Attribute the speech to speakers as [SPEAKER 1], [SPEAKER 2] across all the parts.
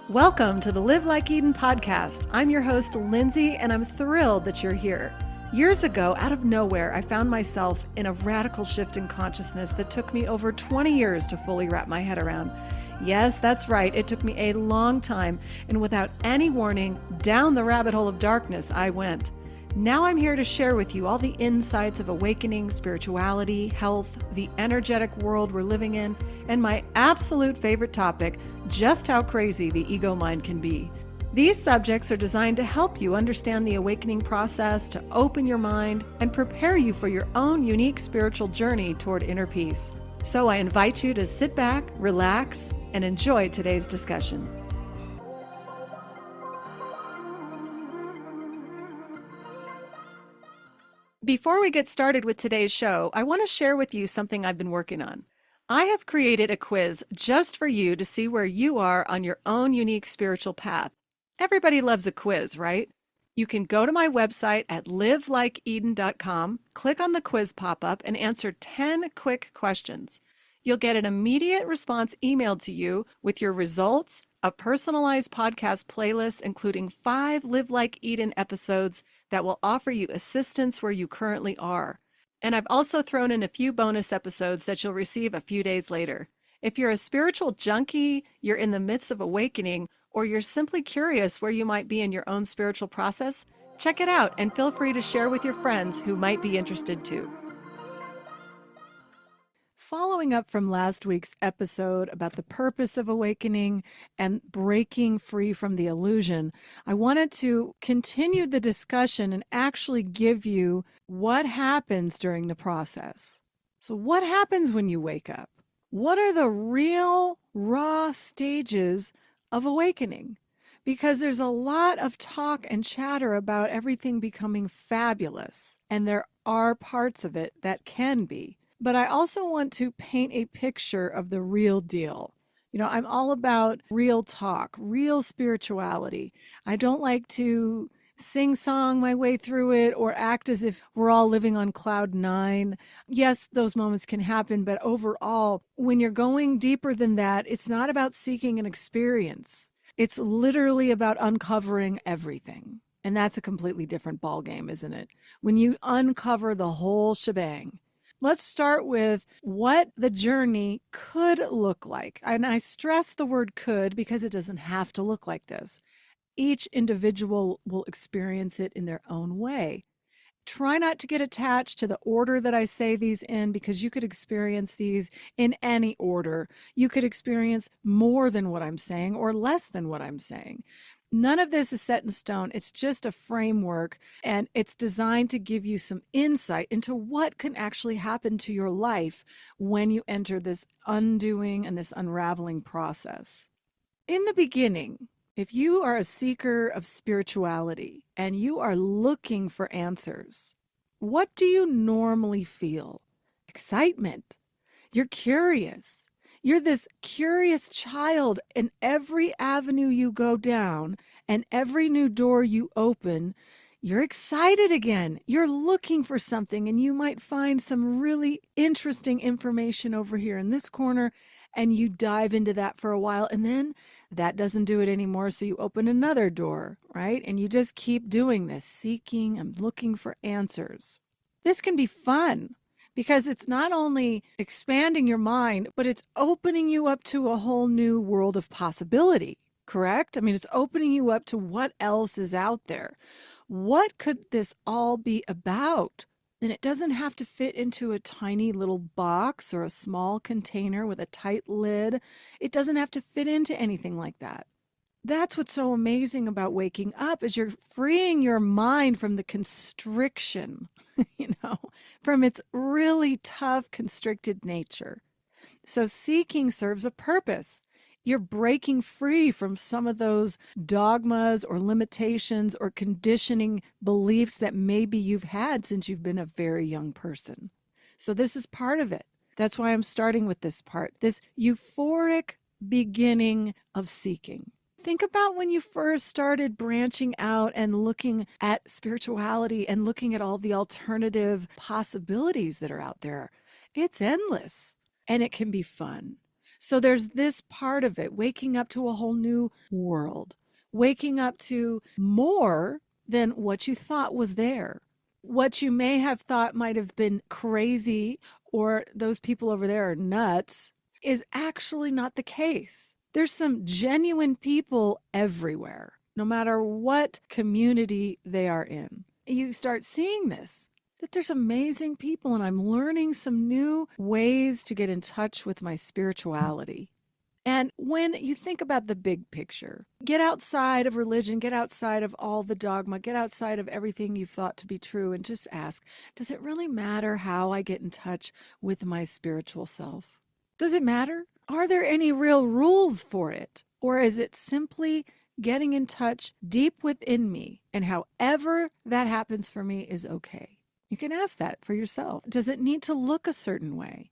[SPEAKER 1] Welcome to the Live Like Eden podcast. I'm your host, Lindsay, and I'm thrilled that you're here. Years ago, out of nowhere, I found myself in a radical shift in consciousness that took me over 20 years to fully wrap my head around. Yes, that's right. It took me a long time, and without any warning, down the rabbit hole of darkness I went. Now I'm here to share with you all the insights of awakening, spirituality, health, the energetic world we're living in, and my absolute favorite topic, just how crazy the ego mind can be. These subjects are designed to help you understand the awakening process, to open your mind, and prepare you for your own unique spiritual journey toward inner peace. So I invite you to sit back, relax, and enjoy today's discussion. Before we get started with today's show, I want to share with you something I've been working on. I have created a quiz just for you to see where you are on your own unique spiritual path. Everybody loves a quiz, right? You can go to my website at livelikeeden.com, click on the quiz pop-up, and answer 10 quick questions. You'll get an immediate response emailed to you with your results, a personalized podcast playlist including 5 Live Like Eden episodes that will offer you assistance where you currently are. And I've also thrown in a few bonus episodes that you'll receive a few days later. If you're a spiritual junkie, you're in the midst of awakening, or you're simply curious where you might be in your own spiritual process, check it out and feel free to share with your friends who might be interested too. Following up from last week's episode about the purpose of awakening and breaking free from the illusion, I wanted to continue the discussion and actually give you what happens during the process. So what happens when you wake up? What are the real raw stages of awakening? Because there's a lot of talk and chatter about everything becoming fabulous, and there are parts of it that can be. But I also want to paint a picture of the real deal. You know, I'm all about real talk, real spirituality. I don't like to sing-song my way through it or act as if we're all living on cloud 9. Yes, those moments can happen, but overall, when you're going deeper than that, it's not about seeking an experience. It's literally about uncovering everything. And that's a completely different ballgame, isn't it? When you uncover the whole shebang. Let's start with what the journey could look like. And I stress the word could because it doesn't have to look like this. Each individual will experience it in their own way. Try not to get attached to the order that I say these in because you could experience these in any order. You could experience more than what I'm saying or less than what I'm saying. None of this is set in stone. It's just a framework, and it's designed to give you some insight into what can actually happen to your life when you enter this undoing and this unraveling process. In the beginning, if you are a seeker of spirituality and you are looking for answers, what do you normally feel? Excitement. You're curious. You're this curious child, and every avenue you go down and every new door you open, you're excited again. You're looking for something, and you might find some really interesting information over here in this corner, and you dive into that for a while, and then that doesn't do it anymore, so you open another door, right? And you just keep doing this, seeking and looking for answers. This can be fun. Because it's not only expanding your mind, but it's opening you up to a whole new world of possibility, correct? I mean, it's opening you up to what else is out there. What could this all be about? And it doesn't have to fit into a tiny little box or a small container with a tight lid. It doesn't have to fit into anything like that. That's what's so amazing about waking up is you're freeing your mind from the constriction, from its really tough, constricted nature. So seeking serves a purpose. You're breaking free from some of those dogmas or limitations or conditioning beliefs that maybe you've had since you've been a very young person. So this is part of it. That's why I'm starting with this part, this euphoric beginning of seeking. Think about when you first started branching out and looking at spirituality and looking at all the alternative possibilities that are out there. It's endless and it can be fun. So there's this part of it, waking up to a whole new world, waking up to more than what you thought was there. What you may have thought might have been crazy or those people over there are nuts is actually not the case. There's some genuine people everywhere, no matter what community they are in. You start seeing this, that there's amazing people, and I'm learning some new ways to get in touch with my spirituality. And when you think about the big picture, get outside of religion, get outside of all the dogma, get outside of everything you've thought to be true, and just ask, does it really matter how I get in touch with my spiritual self? Does it matter? Are there any real rules for it? Or is it simply getting in touch deep within me, and however that happens for me is okay? You can ask that for yourself. Does it need to look a certain way?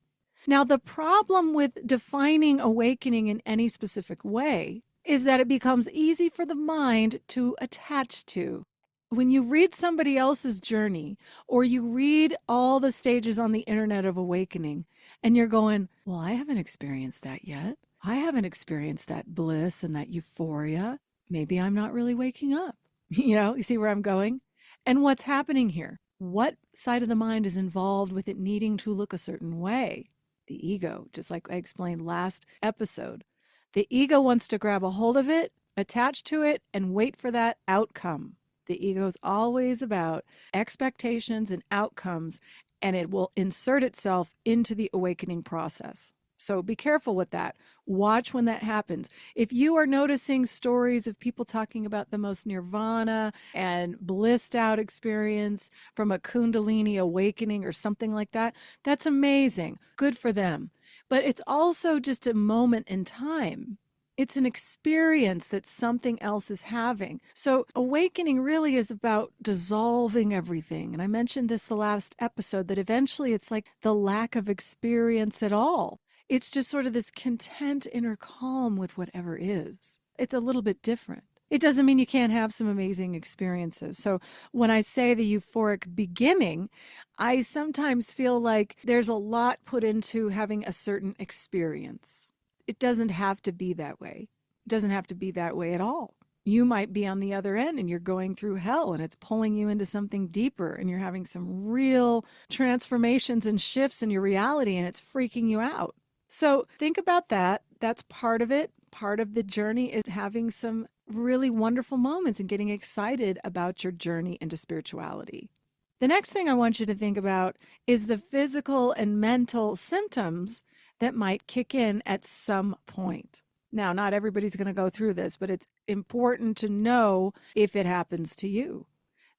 [SPEAKER 1] Now, the problem with defining awakening in any specific way is that it becomes easy for the mind to attach to. When you read somebody else's journey, or you read all the stages on the internet of awakening, and you're going, well, I haven't experienced that yet. I haven't experienced that bliss and that euphoria. Maybe I'm not really waking up. You see where I'm going? And what's happening here? What side of the mind is involved with it needing to look a certain way? The ego, just like I explained last episode. The ego wants to grab a hold of it, attach to it, and wait for that outcome. The ego is always about expectations and outcomes, and it will insert itself into the awakening process. So be careful with that. Watch when that happens. If you are noticing stories of people talking about the most nirvana and blissed out experience from a Kundalini awakening or something like that, that's amazing. Good for them. But it's also just a moment in time. It's an experience that something else is having. So awakening really is about dissolving everything. And I mentioned this the last episode, that eventually it's like the lack of experience at all. It's just sort of this content inner calm with whatever is. It's a little bit different. It doesn't mean you can't have some amazing experiences. So when I say the euphoric beginning, I sometimes feel like there's a lot put into having a certain experience. It doesn't have to be that way. It doesn't have to be that way at all. You might be on the other end and you're going through hell and it's pulling you into something deeper and you're having some real transformations and shifts in your reality and it's freaking you out. So think about that. That's part of it. Part of the journey is having some really wonderful moments and getting excited about your journey into spirituality. The next thing I want you to think about is the physical and mental symptoms that might kick in at some point. Now, not everybody's going to go through this, but it's important to know if it happens to you.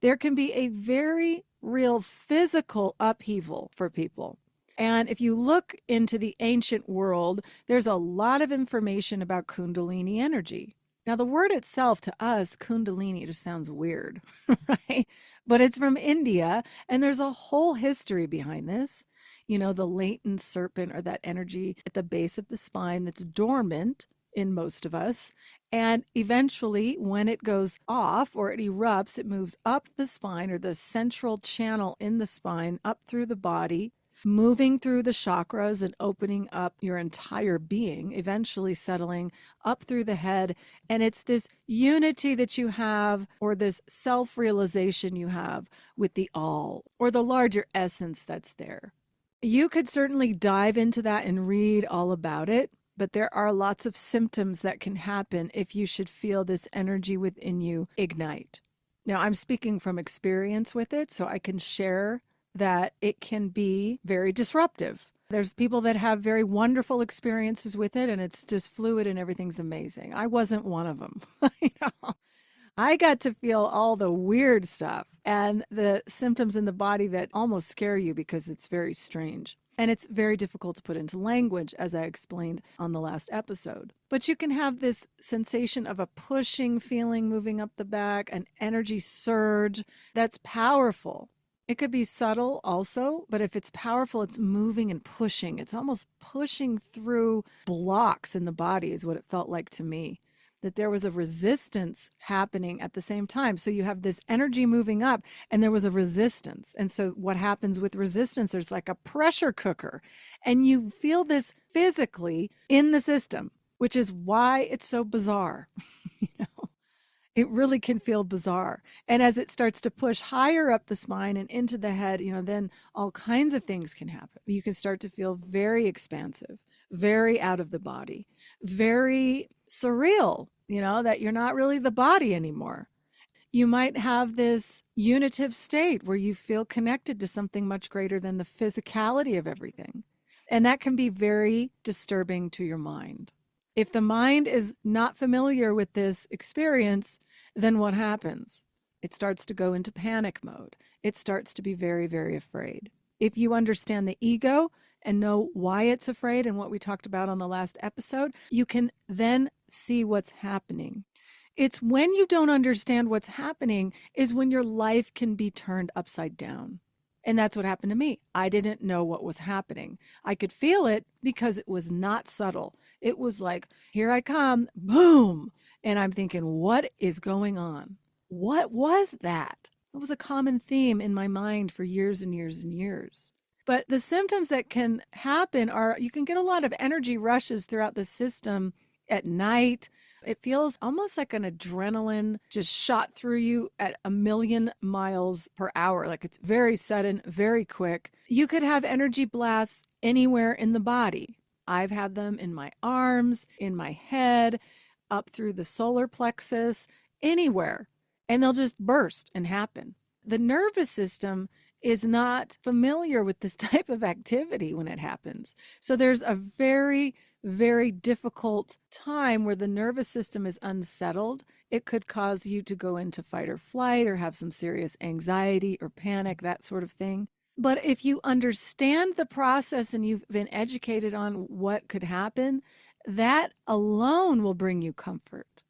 [SPEAKER 1] There can be a very real physical upheaval for people. And if you look into the ancient world, there's a lot of information about Kundalini energy. Now, the word itself to us, Kundalini, just sounds weird, right? But it's from India, and there's a whole history behind this. The latent serpent, or that energy at the base of the spine that's dormant in most of us. And eventually, when it goes off or it erupts, it moves up the spine, or the central channel in the spine, up through the body, moving through the chakras and opening up your entire being, eventually settling up through the head. And it's this unity that you have, or this self-realization you have with the all, or the larger essence that's there. You could certainly dive into that and read all about it, but there are lots of symptoms that can happen if you should feel this energy within you ignite. Now, I'm speaking from experience with it, so I can share that it can be very disruptive. There's people that have very wonderful experiences with it, and it's just fluid and everything's amazing. I wasn't one of them. I got to feel all the weird stuff and the symptoms in the body that almost scare you because it's very strange. And it's very difficult to put into language, as I explained on the last episode. But you can have this sensation of a pushing feeling moving up the back, an energy surge that's powerful. It could be subtle also, but if it's powerful, it's moving and pushing. It's almost pushing through blocks in the body is what it felt like to me. that there was a resistance happening at the same time. So you have this energy moving up and there was a resistance. And so what happens with resistance, there's like a pressure cooker, and you feel this physically in the system, which is why it's so bizarre. you know, it really can feel bizarre. And as it starts to push higher up the spine and into the head, then all kinds of things can happen. You can start to feel very expansive, very out of the body, very surreal, that you're not really the body anymore. You might have this unitive state where you feel connected to something much greater than the physicality of everything. And that can be very disturbing to your mind. If the mind is not familiar with this experience, then what happens? It starts to go into panic mode. It starts to be very, very afraid. If you understand the ego and know why it's afraid and what we talked about on the last episode, you can then see what's happening. It's when you don't understand what's happening is when your life can be turned upside down. And that's what happened to me. I didn't know what was happening. I could feel it because it was not subtle. It was like, here I come, boom. And I'm thinking, what is going on? What was that? It was a common theme in my mind for years and years and years. But the symptoms that can happen are you can get a lot of energy rushes throughout the system at night. It feels almost like an adrenaline just shot through you at 1,000,000 miles per hour. Like it's very sudden, very quick. You could have energy blasts anywhere in the body. I've had them in my arms, in my head, up through the solar plexus, anywhere. And they'll just burst and happen. The nervous system is not familiar with this type of activity when it happens. So there's a very, very difficult time where the nervous system is unsettled. It could cause you to go into fight or flight or have some serious anxiety or panic, that sort of thing. But if you understand the process and you've been educated on what could happen, that alone will bring you comfort.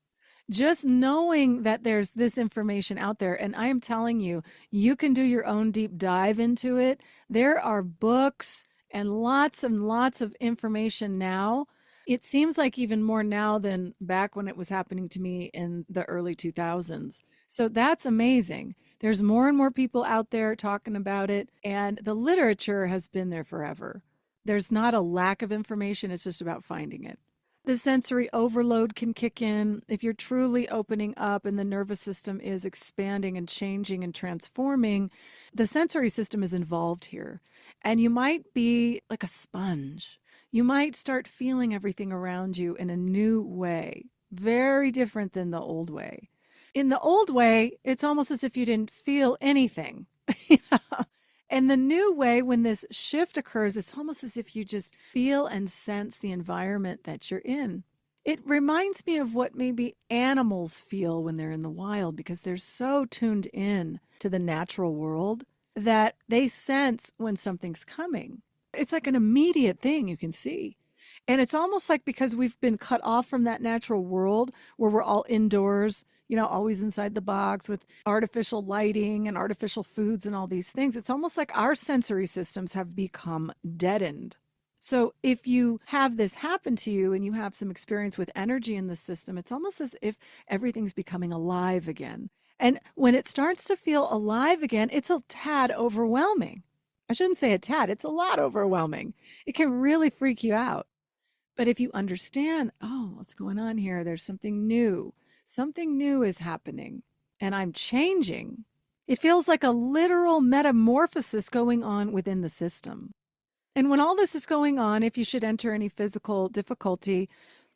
[SPEAKER 1] Just knowing that there's this information out there, and I am telling you, you can do your own deep dive into it. There are books and lots of information now. It seems like even more now than back when it was happening to me in the early 2000s. So that's amazing. There's more and more people out there talking about it, and the literature has been there forever. There's not a lack of information. It's just about finding it. The sensory overload can kick in if you're truly opening up and the nervous system is expanding and changing and transforming. The sensory system is involved here. And you might be like a sponge. You might start feeling everything around you in a new way, very different than the old way. In the old way, it's almost as if you didn't feel anything. And the new way, when this shift occurs, it's almost as if you just feel and sense the environment that you're in. It reminds me of what maybe animals feel when they're in the wild, because they're so tuned in to the natural world that they sense when something's coming. It's like an immediate thing you can see. And it's almost like because we've been cut off from that natural world where we're all indoors, always inside the box with artificial lighting and artificial foods and all these things. It's almost like our sensory systems have become deadened. So if you have this happen to you and you have some experience with energy in the system, it's almost as if everything's becoming alive again. And when it starts to feel alive again, it's a tad overwhelming. I shouldn't say a tad, it's a lot overwhelming. It can really freak you out. But if you understand, what's going on here? There's something new. Something new is happening and I'm changing. It feels like a literal metamorphosis going on within the system. And when all this is going on, if you should enter any physical difficulty,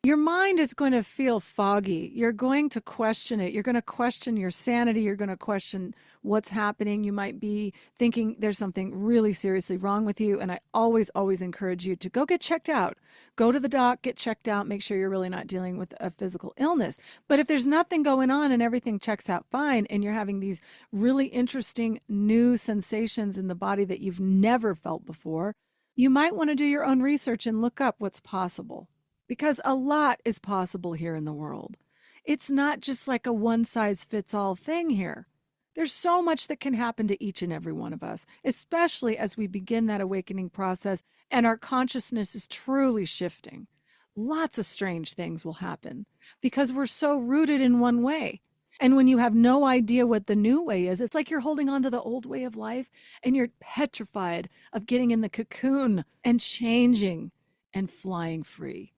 [SPEAKER 1] your mind is going to feel foggy. You're going to question it. You're going to question your sanity. You're going to question what's happening. You might be thinking there's something really seriously wrong with you. And I always, always encourage you to go get checked out. Go to the doc, get checked out, make sure you're really not dealing with a physical illness. But if there's nothing going on and everything checks out fine, and you're having these really interesting new sensations in the body that you've never felt before, you might want to do your own research and look up what's possible. Because a lot is possible here in the world. It's not just like a one-size-fits-all thing here. There's so much that can happen to each and every one of us, especially as we begin that awakening process and our consciousness is truly shifting. lots of strange things will happen because we're so rooted in one way. And when you have no idea what the new way is, it's like you're holding on to the old way of life and you're petrified of getting in the cocoon and changing and flying free.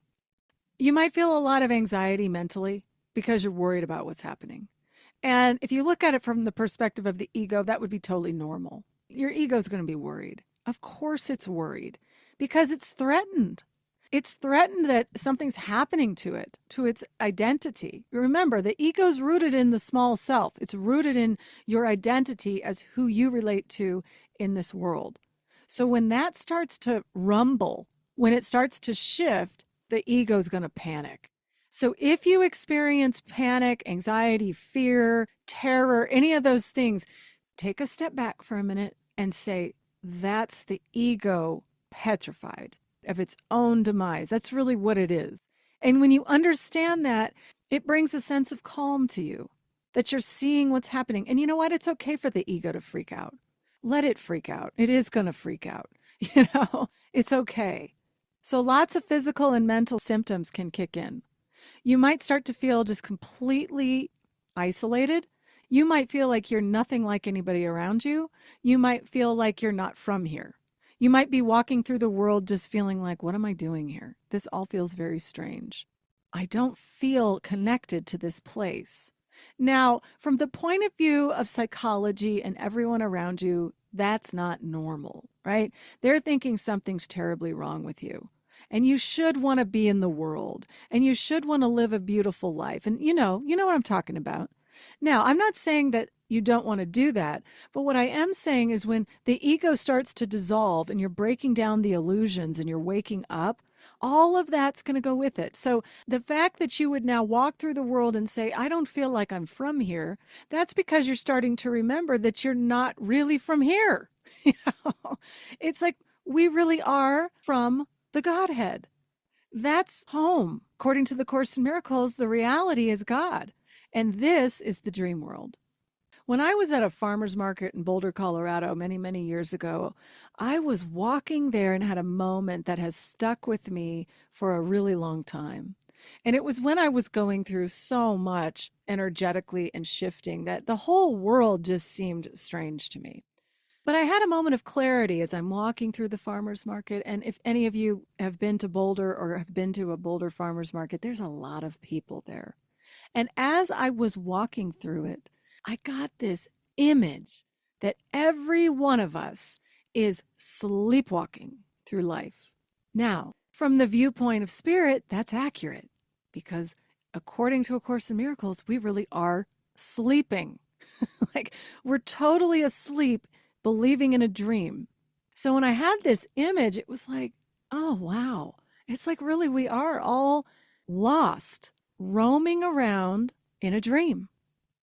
[SPEAKER 1] You might feel a lot of anxiety mentally because you're worried about what's happening. And if you look at it from the perspective of the ego, that would be totally normal. Your ego is going to be worried. Of course it's worried because it's threatened. It's threatened that something's happening to it, to its identity. Remember, the ego's rooted in the small self. It's rooted in your identity as who you relate to in this world. So when that starts to rumble, when it starts to shift, the ego's going to panic. So if you experience panic, anxiety, fear, terror, any of those things, take a step back for a minute and say, that's the ego petrified of its own demise. That's really what it is. And when you understand that, it brings a sense of calm to you, that you're seeing what's happening. And you know what? It's okay for the ego to freak out. Let it freak out. It is going to freak out. It's okay. So lots of physical and mental symptoms can kick in. You might start to feel just completely isolated. You might feel like you're nothing like anybody around you. You might feel like you're not from here. You might be walking through the world just feeling like, what am I doing here? This all feels very strange. I don't feel connected to this place. Now, from the point of view of psychology and everyone around you, that's not normal, right? They're thinking something's terribly wrong with you. And you should want to be in the world. And you should want to live a beautiful life. And you know what I'm talking about. Now, I'm not saying that you don't want to do that. But what I am saying is when the ego starts to dissolve and you're breaking down the illusions and you're waking up, all of that's going to go with it. So the fact that you would now walk through the world and say, I don't feel like I'm from here, that's because you're starting to remember that you're not really from here. It's like we really are from the Godhead. That's home. According to the Course in Miracles, the reality is God. And this is the dream world. When I was at a farmer's market in Boulder, Colorado, many, many years ago, I was walking there and had a moment that has stuck with me for a really long time. And it was when I was going through so much energetically and shifting that the whole world just seemed strange to me. But I had a moment of clarity as I'm walking through the farmer's market. And if any of you have been to Boulder or have been to a Boulder farmer's market, there's a lot of people there. And as I was walking through it, I got this image that every one of us is sleepwalking through life. Now, from the viewpoint of spirit, that's accurate because according to A Course in Miracles, we really are sleeping. Like we're totally asleep, believing in a dream. So when I had this image, it was like, oh, wow. It's like really we are all lost, roaming around in a dream.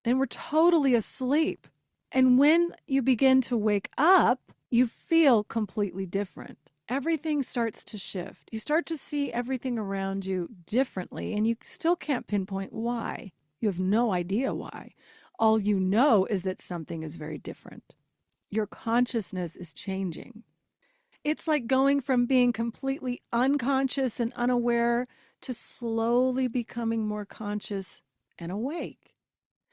[SPEAKER 1] And we're totally asleep. And when you begin to wake up, you feel completely different. Everything starts to shift. You start to see everything around you differently, and you still can't pinpoint why. You have no idea why. All you know is that something is very different. Your consciousness is changing. It's like going from being completely unconscious and unaware to slowly becoming more conscious and awake.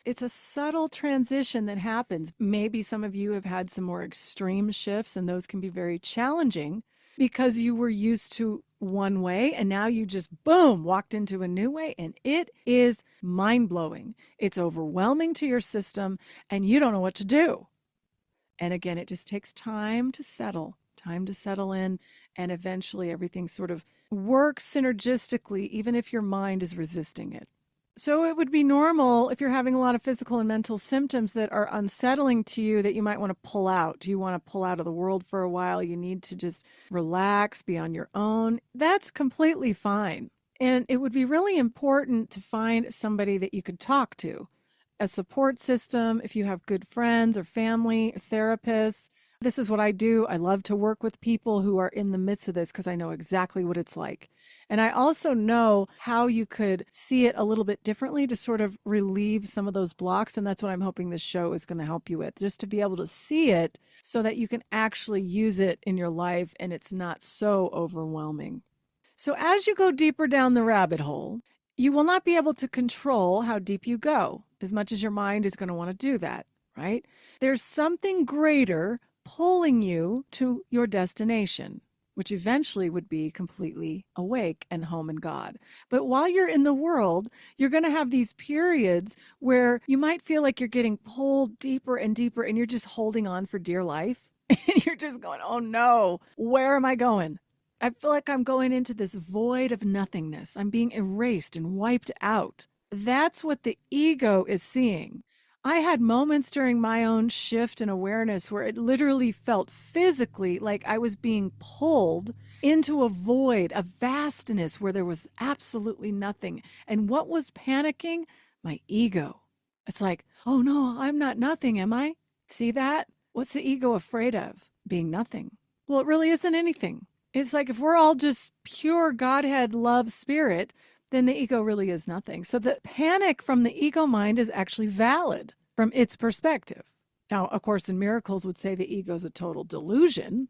[SPEAKER 1] It's a subtle transition that happens. Maybe some of you have had some more extreme shifts, and those can be very challenging because you were used to one way and now you just, boom, walked into a new way, and it is mind-blowing. It's overwhelming to your system, and you don't know what to do. And again, it just takes time to settle in, and eventually everything sort of works synergistically, even if your mind is resisting it. So it would be normal if you're having a lot of physical and mental symptoms that are unsettling to you that you might want to pull out. Do you want to pull out of the world for a while? You need to just relax, be on your own. That's completely fine. And it would be really important to find somebody that you could talk to, a support system, if you have good friends or family, therapists. This is what I do. I love to work with people who are in the midst of this because I know exactly what it's like. And I also know how you could see it a little bit differently to sort of relieve some of those blocks. And that's what I'm hoping this show is going to help you with, just to be able to see it so that you can actually use it in your life and it's not so overwhelming. So as you go deeper down the rabbit hole, you will not be able to control how deep you go, as much as your mind is going to want to do that, right? There's something greater pulling you to your destination, which eventually would be completely awake and home in God. But while you're in the world, you're going to have these periods where you might feel like you're getting pulled deeper and deeper, and you're just holding on for dear life. And you're just going, oh no, where am I going? I feel like I'm going into this void of nothingness. I'm being erased and wiped out. That's what the ego is seeing. I had moments during my own shift in awareness where it literally felt physically like I was being pulled into a void, a vastness where there was absolutely nothing. And what was panicking? My ego. It's like, oh no, I'm not nothing, am I? See that? What's the ego afraid of? Being nothing. Well, it really isn't anything. It's like if we're all just pure Godhead love spirit, then the ego really is nothing. So the panic from the ego mind is actually valid from its perspective. Now, of course, in miracles would say the ego is a total delusion.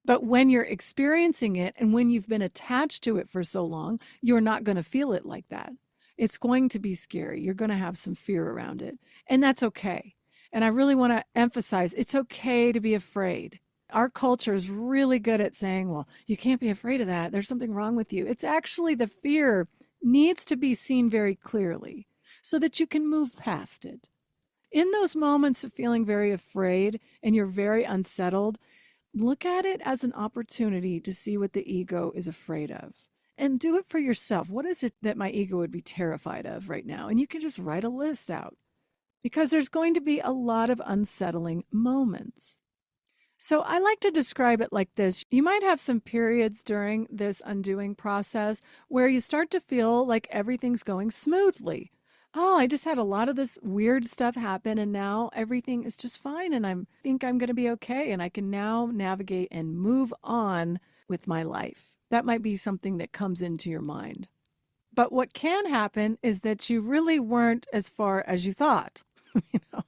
[SPEAKER 1] But when you're experiencing it and when you've been attached to it for so long, you're not going to feel it like that. It's going to be scary. You're going to have some fear around it. And that's okay. And I really want to emphasize it's okay to be afraid. Our culture is really good at saying, well, you can't be afraid of that. There's something wrong with you. It's actually the fear needs to be seen very clearly so that you can move past it. In those moments of feeling very afraid and you're very unsettled, look at it as an opportunity to see what the ego is afraid of and do it for yourself. What is it that my ego would be terrified of right now? And you can just write a list out because there's going to be a lot of unsettling moments. So I like to describe it like this. You might have some periods during this undoing process where you start to feel like everything's going smoothly. Oh, I just had a lot of this weird stuff happen and now everything is just fine and I think I'm going to be okay and I can now navigate and move on with my life. That might be something that comes into your mind. But what can happen is that you really weren't as far as you thought, you know?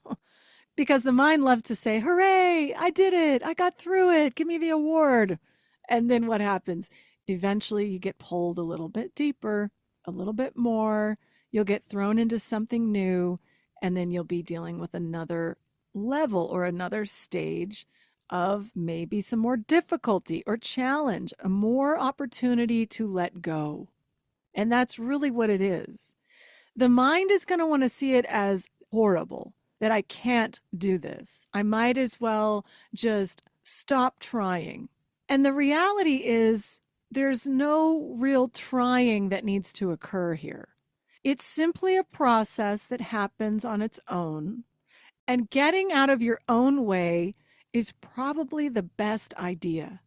[SPEAKER 1] Because the mind loves to say, hooray, I did it. I got through it. Give me the award. And then what happens? Eventually you get pulled a little bit deeper, a little bit more. You'll get thrown into something new, and then you'll be dealing with another level or another stage of maybe some more difficulty or challenge, a more opportunity to let go. And that's really what it is. The mind is going to want to see it as horrible. That I can't do this. I might as well just stop trying. And the reality is there's no real trying that needs to occur here. It's simply a process that happens on its own. And getting out of your own way is probably the best idea.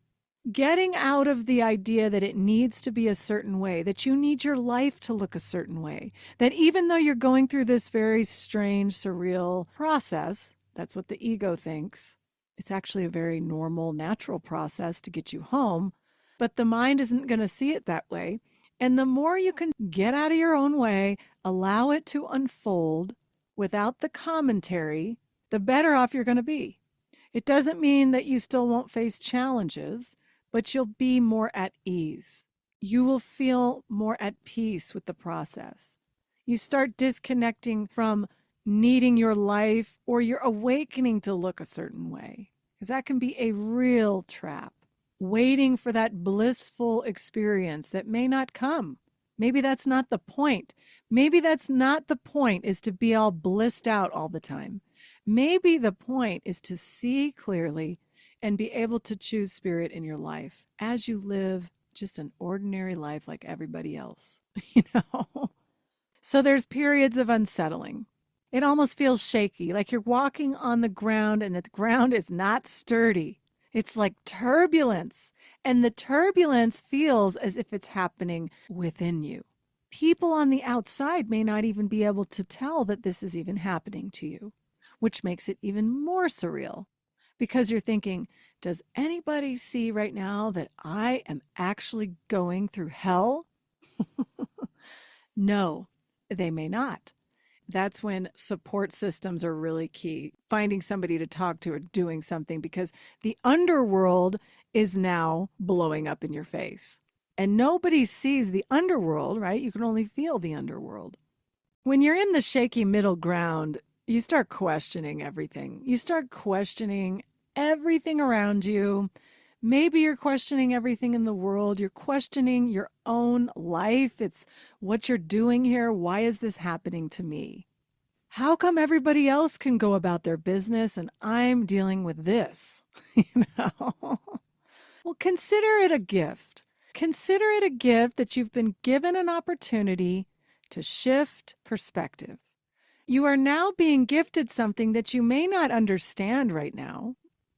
[SPEAKER 1] Getting out of the idea that it needs to be a certain way, that you need your life to look a certain way, that even though you're going through this very strange, surreal process, that's what the ego thinks. It's actually a very normal, natural process to get you home, but the mind isn't going to see it that way. And the more you can get out of your own way, allow it to unfold without the commentary, the better off you're going to be. It doesn't mean that you still won't face challenges, but you'll be more at ease. You will feel more at peace with the process. You start disconnecting from needing your life or your awakening to look a certain way, because that can be a real trap, waiting for that blissful experience that may not come. Maybe that's not the point. Maybe that's not the point, is to be all blissed out all the time. Maybe the point is to see clearly and be able to choose spirit in your life as you live just an ordinary life like everybody else, you know? So there's periods of unsettling. It almost feels shaky, like you're walking on the ground and the ground is not sturdy. It's like turbulence, and the turbulence feels as if it's happening within you. People on the outside may not even be able to tell that this is even happening to you, which makes it even more surreal. Because you're thinking, does anybody see right now that I am actually going through hell? No, they may not. That's when support systems are really key. Finding somebody to talk to or doing something, because the underworld is now blowing up in your face. And nobody sees the underworld, right? You can only feel the underworld. When you're in the shaky middle ground, you start questioning everything. You start questioning everything around you. Maybe you're questioning everything in the world. You're questioning your own life. It's what you're doing here. Why is this happening to me? How come everybody else can go about their business and I'm dealing with this? You know? Well, consider it a gift. Consider it a gift that you've been given an opportunity to shift perspective. You are now being gifted something that you may not understand right now,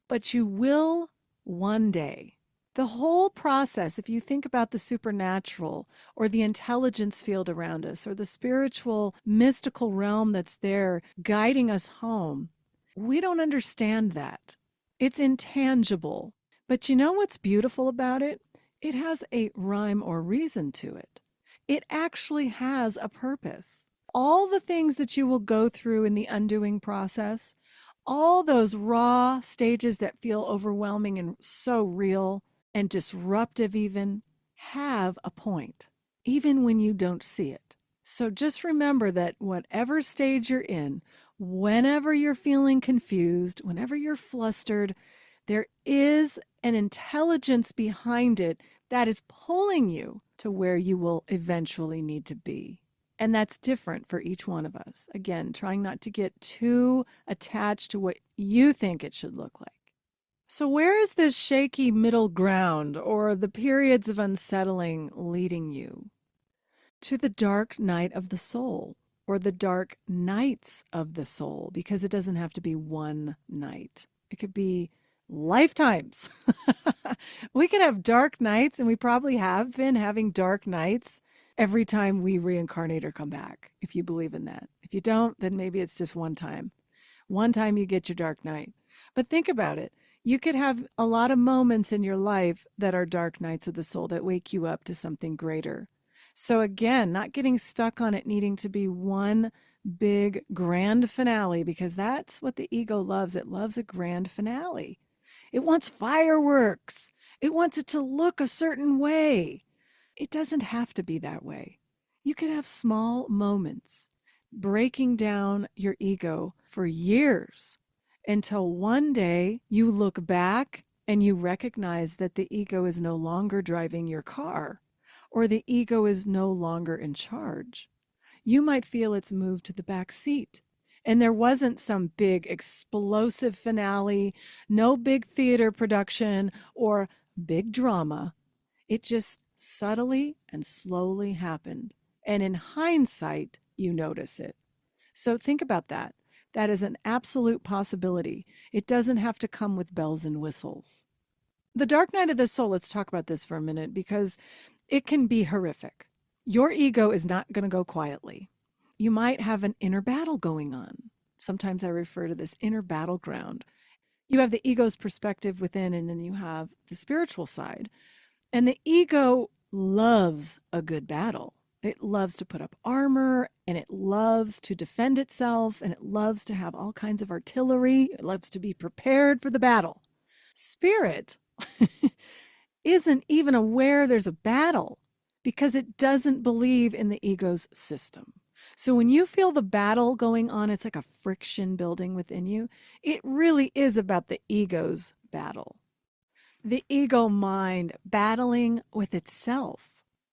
[SPEAKER 1] but you will one day. The whole process, if you think about the supernatural or the intelligence field around us or the spiritual, mystical realm that's there guiding us home, we don't understand that. It's intangible. But you know what's beautiful about it? It has a rhyme or reason to it. It actually has a purpose. All the things that you will go through in the undoing process, all those raw stages that feel overwhelming and so real and disruptive even, have a point, even when you don't see it. So just remember that whatever stage you're in, whenever you're feeling confused, whenever you're flustered, there is an intelligence behind it that is pulling you to where you will eventually need to be. And that's different for each one of us. Again, trying not to get too attached to what you think it should look like. So where is this shaky middle ground or the periods of unsettling leading you? To the dark night of the soul or the dark nights of the soul, because it doesn't have to be one night. It could be lifetimes. We can have dark nights, and we probably have been having dark nights every time we reincarnate or come back, if you believe in that. If you don't, then maybe it's just one time. One time you get your dark night. But think about it. You could have a lot of moments in your life that are dark nights of the soul that wake you up to something greater. So again, not getting stuck on it needing to be one big grand finale, because that's what the ego loves. It loves a grand finale. It wants fireworks. It wants it to look a certain way. It doesn't have to be that way. You can have small moments breaking down your ego for years until one day you look back and you recognize that the ego is no longer driving your car, or the ego is no longer in charge. You might feel it's moved to the back seat. And there wasn't some big explosive finale, no big theater production or big drama. It just subtly and slowly happened. And in hindsight, you notice it. So think about that. That is an absolute possibility. It doesn't have to come with bells and whistles. The dark night of the soul, let's talk about this for a minute, because it can be horrific. Your ego is not going to go quietly. You might have an inner battle going on. Sometimes I refer to this inner battleground. You have the ego's perspective within, and then you have the spiritual side. And the ego loves a good battle. It loves to put up armor, and it loves to defend itself, and it loves to have all kinds of artillery. It loves to be prepared for the battle. Spirit isn't even aware there's a battle because it doesn't believe in the ego's system. So when you feel the battle going on, it's like a friction building within you. It really is about the ego's battle. The ego mind battling with itself.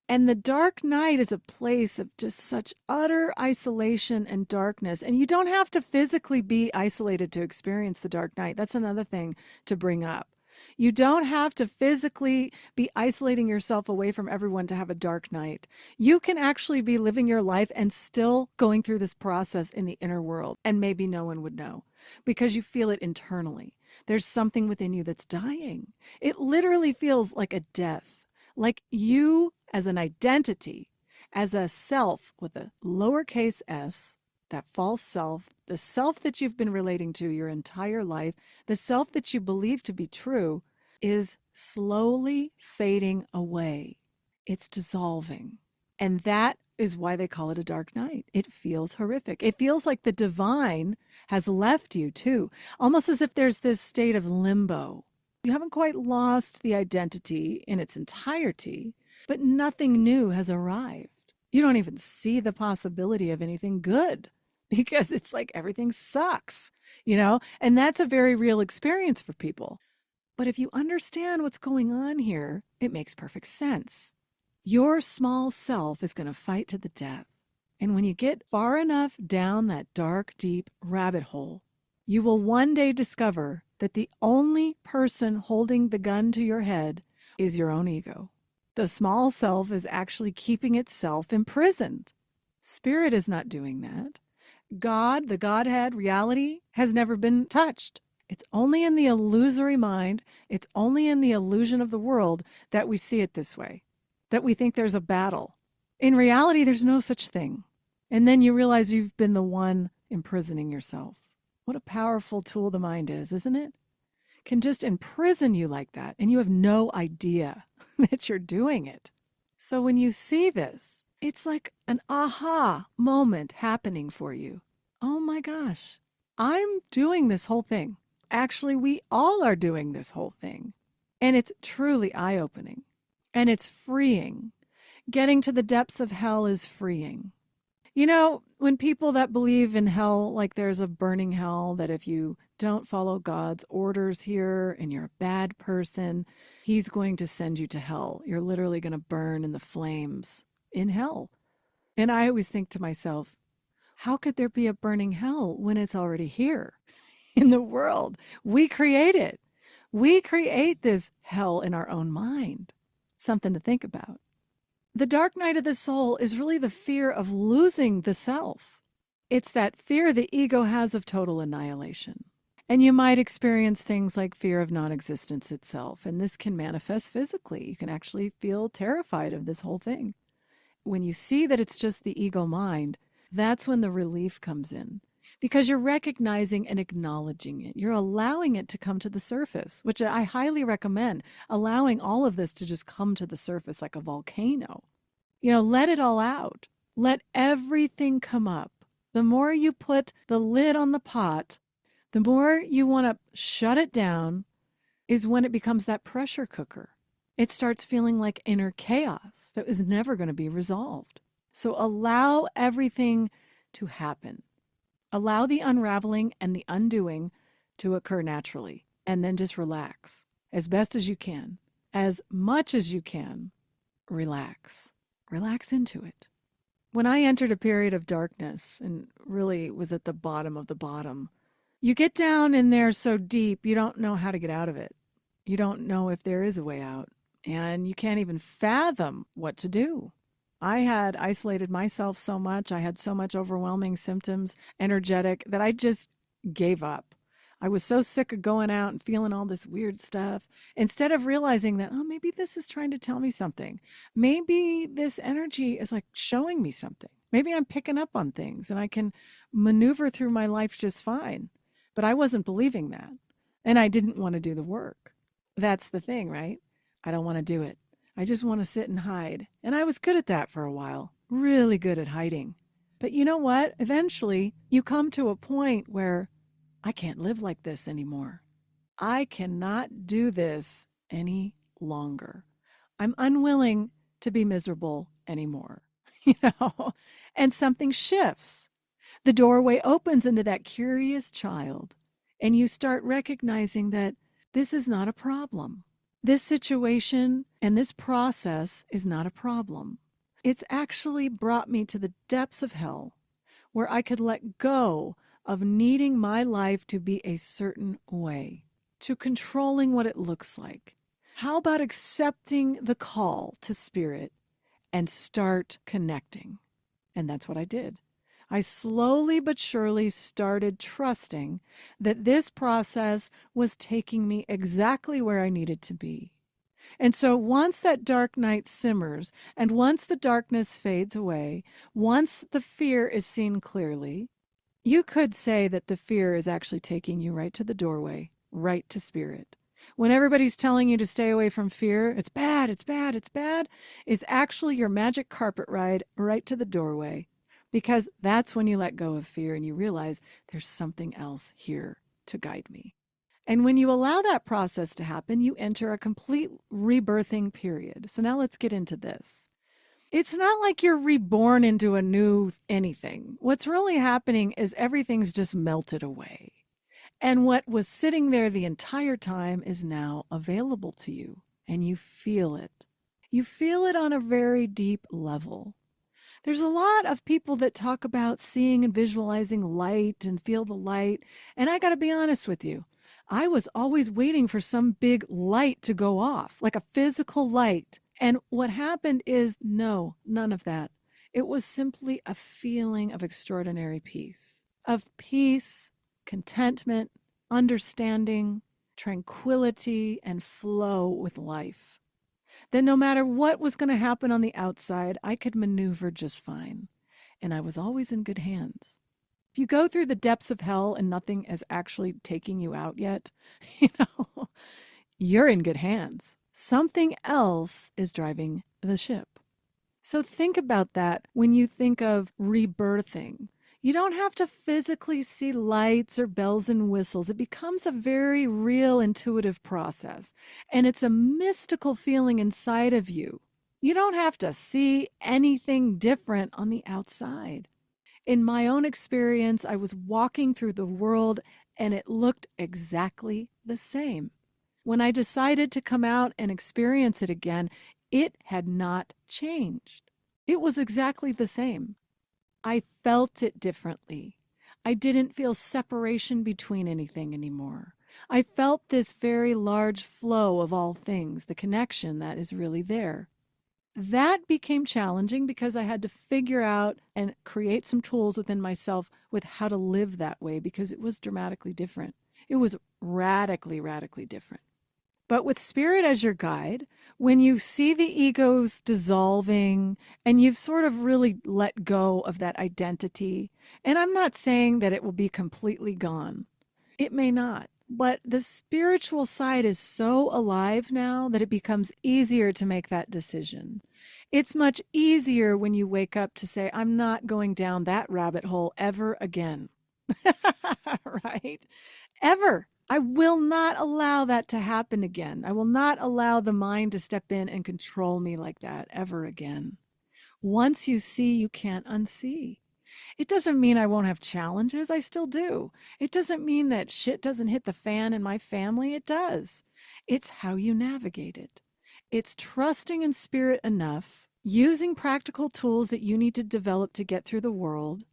[SPEAKER 1] And the dark night is a place of just such utter isolation and darkness. And you don't have to physically be isolated to experience the dark night. That's another thing to bring up. You don't have to physically be isolating yourself away from everyone to have a dark night. You can actually be living your life and still going through this process in the inner world, and maybe no one would know because you feel it internally. There's something within you that's dying. It literally feels like a death, like you as an identity, as a self with a lowercase s, that false self, the self that you've been relating to your entire life, the self that you believe to be true, is slowly fading away. It's dissolving. And that is why they call it a dark night. It feels horrific. It feels like the divine has left you too, almost as if there's this state of limbo. You haven't quite lost the identity in its entirety, but nothing new has arrived. You don't even see the possibility of anything good because it's like everything sucks, and that's a very real experience for people. But if you understand what's going on here, it makes perfect sense. Your small self is going to fight to the death. And when you get far enough down that dark, deep rabbit hole, you will one day discover that the only person holding the gun to your head is your own ego. The small self is actually keeping itself imprisoned. Spirit is not doing that. God, the Godhead, reality has never been touched. It's only in the illusory mind, it's only in the illusion of the world that we see it this way, that we think there's a battle. In reality, there's no such thing. And then you realize you've been the one imprisoning yourself. What a powerful tool the mind is, isn't it? Can just imprison you like that, and you have no idea that you're doing it. So when you see this, it's like an aha moment happening for you. Oh my gosh, I'm doing this whole thing. Actually, we all are doing this whole thing. And it's truly eye-opening. And it's freeing. Getting to the depths of hell is freeing. When people that believe in hell, like there's a burning hell, that if you don't follow God's orders here and you're a bad person, he's going to send you to hell. You're literally going to burn in the flames in hell. And I always think to myself, how could there be a burning hell when it's already here in the world? We create it. We create this hell in our own mind. Something to think about. The dark night of the soul is really the fear of losing the self. It's that fear the ego has of total annihilation. And you might experience things like fear of non-existence itself. And this can manifest physically. You can actually feel terrified of this whole thing. When you see that it's just the ego mind, that's when the relief comes in. Because you're recognizing and acknowledging it. You're allowing it to come to the surface, which I highly recommend, allowing all of this to just come to the surface like a volcano. Let it all out. Let everything come up. The more you put the lid on the pot, the more you want to shut it down is when it becomes that pressure cooker. It starts feeling like inner chaos that was never going to be resolved. So allow everything to happen. Allow the unraveling and the undoing to occur naturally, and then just relax as best as you can. As much as you can, relax. Relax into it. When I entered a period of darkness and really was at the bottom of the bottom, you get down in there so deep, you don't know how to get out of it. You don't know if there is a way out, and you can't even fathom what to do. I had isolated myself so much. I had so much overwhelming symptoms, energetic, that I just gave up. I was so sick of going out and feeling all this weird stuff. Instead of realizing that, maybe this is trying to tell me something. Maybe this energy is like showing me something. Maybe I'm picking up on things and I can maneuver through my life just fine. But I wasn't believing that. And I didn't want to do the work. That's the thing, right? I don't want to do it. I just want to sit and hide. And I was good at that for a while, really good at hiding. But you know what? Eventually, you come to a point where I can't live like this anymore. I cannot do this any longer. I'm unwilling to be miserable anymore, and something shifts. The doorway opens into that curious child, and you start recognizing that this is not a problem. This situation and this process is not a problem. It's actually brought me to the depths of hell where I could let go of needing my life to be a certain way, to controlling what it looks like. How about accepting the call to spirit and start connecting? And that's what I did. I slowly but surely started trusting that this process was taking me exactly where I needed to be. And so once that dark night simmers, and once the darkness fades away, once the fear is seen clearly, you could say that the fear is actually taking you right to the doorway, right to spirit. When everybody's telling you to stay away from fear, it's bad, it's bad, it's bad, is actually your magic carpet ride right to the doorway. Because that's when you let go of fear and you realize there's something else here to guide me. And when you allow that process to happen, you enter a complete rebirthing period. So now let's get into this. It's not like you're reborn into a new anything. What's really happening is everything's just melted away. And what was sitting there the entire time is now available to you, and you feel it. You feel it on a very deep level. There's a lot of people that talk about seeing and visualizing light and feel the light. And I got to be honest with you. I was always waiting for some big light to go off, like a physical light. And what happened is no, none of that. It was simply a feeling of extraordinary peace, contentment, understanding, tranquility, and flow with life. Then no matter what was going to happen on the outside, I could maneuver just fine. And I was always in good hands. If you go through the depths of hell and nothing is actually taking you out yet, you're in good hands. Something else is driving the ship. So think about that when you think of rebirthing. You don't have to physically see lights or bells and whistles. It becomes a very real, intuitive process. And it's a mystical feeling inside of you. You don't have to see anything different on the outside. In my own experience, I was walking through the world and it looked exactly the same. When I decided to come out and experience it again, it had not changed. It was exactly the same. I felt it differently. I didn't feel separation between anything anymore. I felt this very large flow of all things, the connection that is really there. That became challenging because I had to figure out and create some tools within myself with how to live that way because it was dramatically different. It was radically, radically different. But with spirit as your guide, when you see the egos dissolving and you've sort of really let go of that identity, and I'm not saying that it will be completely gone. It may not. But the spiritual side is so alive now that it becomes easier to make that decision. It's much easier when you wake up to say, I'm not going down that rabbit hole ever again. Right? Ever. I will not allow that to happen again. I will not allow the mind to step in and control me like that ever again. Once you see, you can't unsee. It doesn't mean I won't have challenges. I still do. It doesn't mean that shit doesn't hit the fan in my family. It does. It's how you navigate it. It's trusting in spirit enough, using practical tools that you need to develop to get through the world,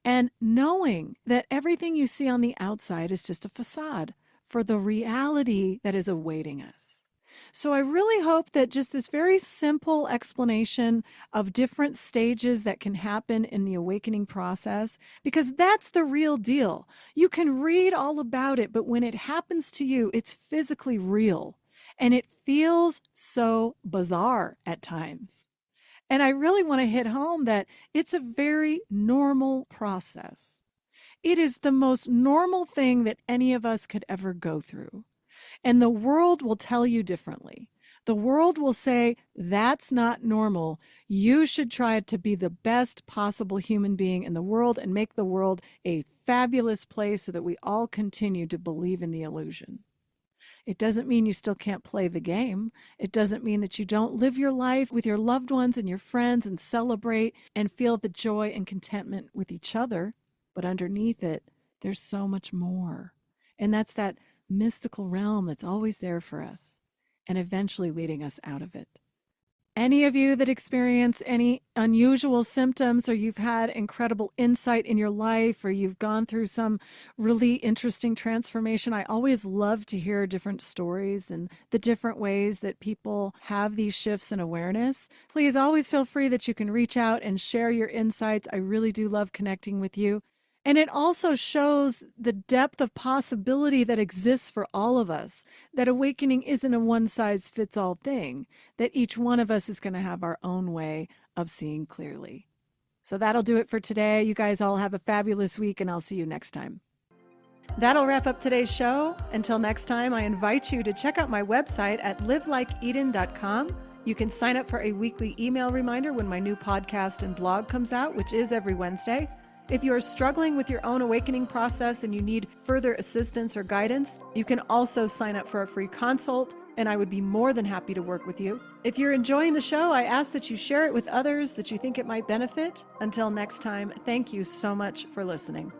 [SPEAKER 1] and knowing that everything you see on the outside is just a facade for the reality that is awaiting us. So I really hope that just this very simple explanation of different stages that can happen in the awakening process, because that's the real deal. You can read all about it, but when it happens to you, it's physically real. And it feels so bizarre at times. And I really want to hit home that it's a very normal process. It is the most normal thing that any of us could ever go through. And the world will tell you differently. The world will say, that's not normal. You should try to be the best possible human being in the world and make the world a fabulous place so that we all continue to believe in the illusion. It doesn't mean you still can't play the game. It doesn't mean that you don't live your life with your loved ones and your friends and celebrate and feel the joy and contentment with each other. But underneath it, there's so much more. And that's that mystical realm that's always there for us and eventually leading us out of it. Any of you that experience any unusual symptoms, or you've had incredible insight in your life, or you've gone through some really interesting transformation, I always love to hear different stories and the different ways that people have these shifts in awareness. Please always feel free that you can reach out and share your insights. I really do love connecting with you. And it also shows the depth of possibility that exists for all of us, that awakening isn't a one-size-fits-all thing, that each one of us is going to have our own way of seeing clearly. So that'll do it for today. You guys all have a fabulous week, and I'll see you next time. That'll wrap up today's show. Until next time, I invite you to check out my website at livelikeeden.com. You can sign up for a weekly email reminder when my new podcast and blog comes out, which is every Wednesday. If you are struggling with your own awakening process and you need further assistance or guidance, you can also sign up for a free consult, and I would be more than happy to work with you. If you're enjoying the show, I ask that you share it with others that you think it might benefit. Until next time, thank you so much for listening.